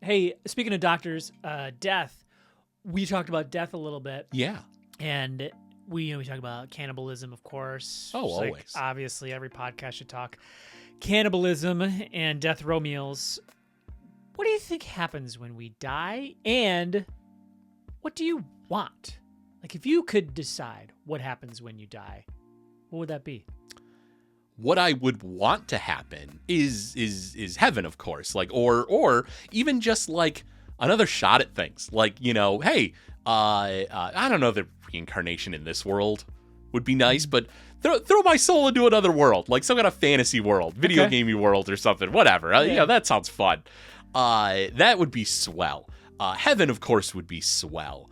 Hey, speaking of doctors, death. We talked about death a little bit. Yeah. And we talk about cannibalism, of course. Oh, Just always. Obviously, every podcast should talk cannibalism and death row meals. What do you think happens when we die? And what do you want? Like, if you could decide what happens when you die, what would that be? What I would want to happen is heaven, of course. Like, or even just like another shot at things. Like, hey, I don't know that reincarnation in this world would be nice, but throw my soul into another world, like some kind of fantasy world, video gamey world or something, whatever. Yeah. That sounds fun. That would be swell. Heaven, of course, would be swell.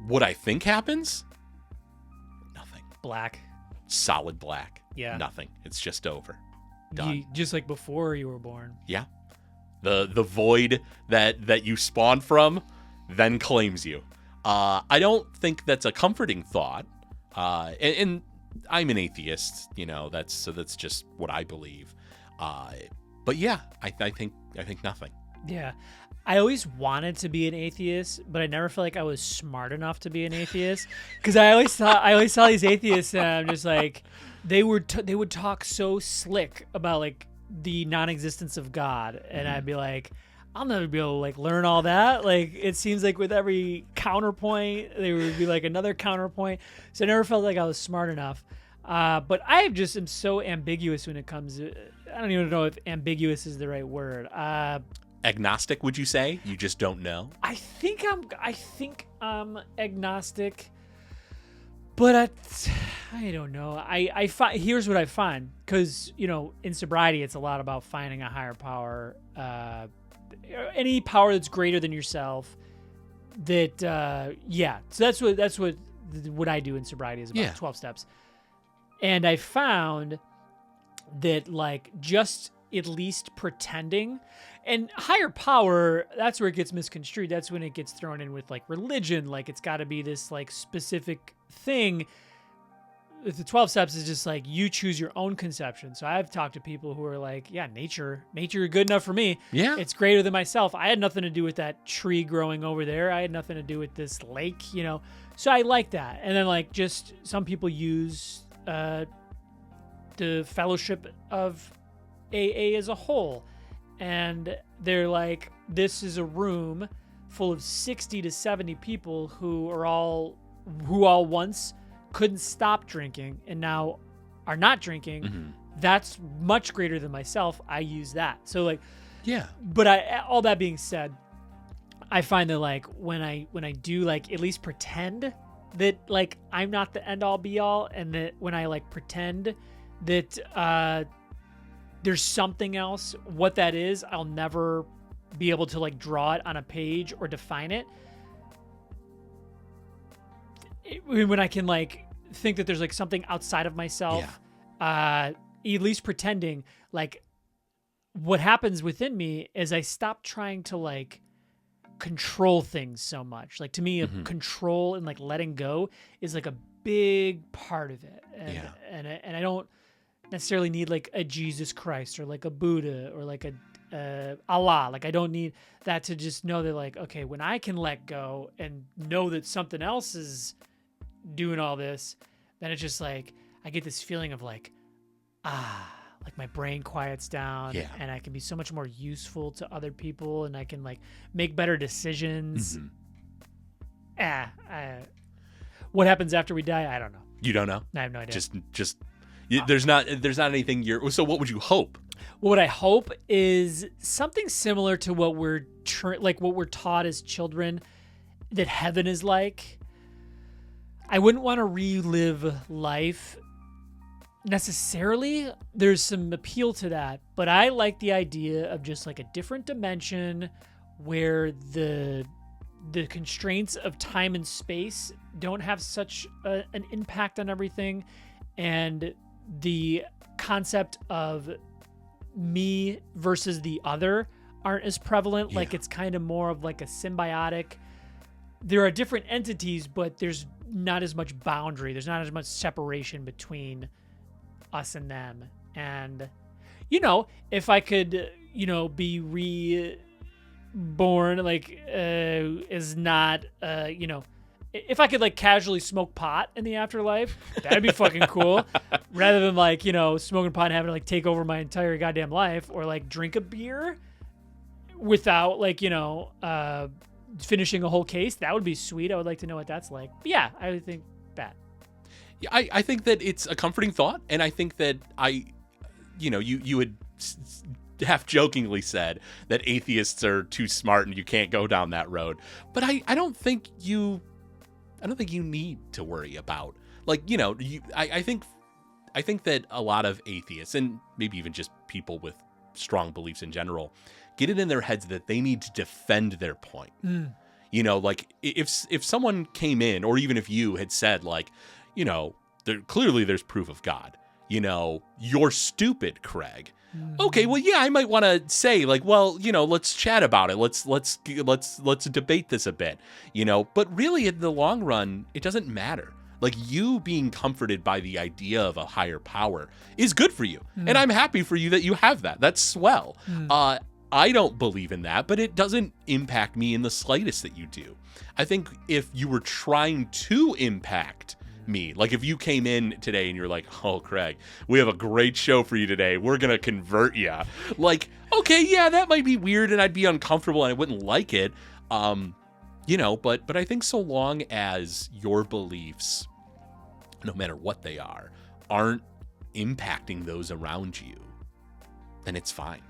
What I think happens? Nothing. Black. Solid black. Yeah. Nothing. It's just over. Done. Just like before you were born. Yeah. The void that you spawn from then claims you. I don't think that's a comforting thought. And I'm an atheist, that's just what I believe. But yeah, I think nothing. Yeah. I always wanted to be an atheist, but I never felt like I was smart enough to be an atheist. Because I always saw these atheists, and I'm just like, they would talk so slick about like the non-existence of God, and I'd be like, I'll never be able to like learn all that. Like, it seems like with every counterpoint, there would be like another counterpoint. So I never felt like I was smart enough. But I just am so ambiguous when it comes to, I don't even know if ambiguous is the right word. Agnostic, would you say? You just don't know? I think I'm agnostic, but I don't know. Here's what I find, because in sobriety it's a lot about finding a higher power, any power that's greater than yourself. So that's what I do in sobriety is about 12 steps, and I found that like just at least pretending. And higher power, that's where it gets misconstrued. That's when it gets thrown in with like religion. Like, it's got to be this like specific thing. The 12 steps is just like you choose your own conception. So I've talked to people who are like, yeah, nature good enough for me. Yeah. It's greater than myself. I had nothing to do with that tree growing over there. I had nothing to do with this lake, So I like that. And then like just some people use the fellowship of AA as a whole. And they're like, this is a room full of 60 to 70 people who all once couldn't stop drinking and now are not drinking. Mm-hmm. That's much greater than myself. I use that. So like, yeah. But all that being said, I find that like when I do like at least pretend that like I'm not the end all be all, and that when I like pretend that there's something else, what that is, I'll never be able to like draw it on a page or define it. When I can like think that there's like something outside of myself, at least pretending, like what happens within me is I stop trying to like control things so much. Like to me, control and like letting go is like a big part of it. And I don't necessarily need like a Jesus Christ or like a Buddha or like a Allah. Like I don't need that to just know that like, okay, when I can let go and know that something else is doing all this, then it's just like I get this feeling of like like my brain quiets down, and I can be so much more useful to other people, and I can like make better decisions. What happens after we die, I don't know. You don't know? I have no idea. Just there's not anything so what would you hope? What I hope is something similar to what we're taught as children that heaven is like. I wouldn't want to relive life necessarily. There's some appeal to that, but I like the idea of just like a different dimension where the constraints of time and space don't have such an impact on everything, and the concept of me versus the other aren't as prevalent. Like it's kind of more of like a symbiotic. There are different entities, but there's not as much boundary. There's not as much separation between us and them. And, if I could, be reborn, like, is not, if I could like casually smoke pot in the afterlife, that'd be fucking cool. Rather than like, smoking pot and having to like take over my entire goddamn life, or like drink a beer without like, finishing a whole case. That would be sweet. I would like to know what that's like. But yeah, I would think that. Yeah, I think that it's a comforting thought, and I think that you had half jokingly said that atheists are too smart and you can't go down that road. But I don't think you need to worry about, like, I think that a lot of atheists, and maybe even just people with strong beliefs in general, get it in their heads that they need to defend their point. Like if someone came in, or even if you had said like, clearly there's proof of God, you're stupid, Craig. Okay, well, yeah, I might want to say like, well, let's chat about it. Let's debate this a bit, but really in the long run, it doesn't matter. Like, you being comforted by the idea of a higher power is good for you. And I'm happy for you that you have that. That's swell. I don't believe in that, but it doesn't impact me in the slightest that you do. I think if you were trying to impact me, like if you came in today and you're like, oh, Craig, we have a great show for you today, we're going to convert you. Like, okay, yeah, that might be weird and I'd be uncomfortable and I wouldn't like it. But I think so long as your beliefs, no matter what they are, aren't impacting those around you, then it's fine.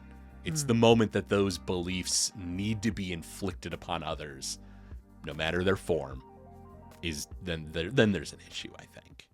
It's the moment that those beliefs need to be inflicted upon others, no matter their form, then there's an issue, I think.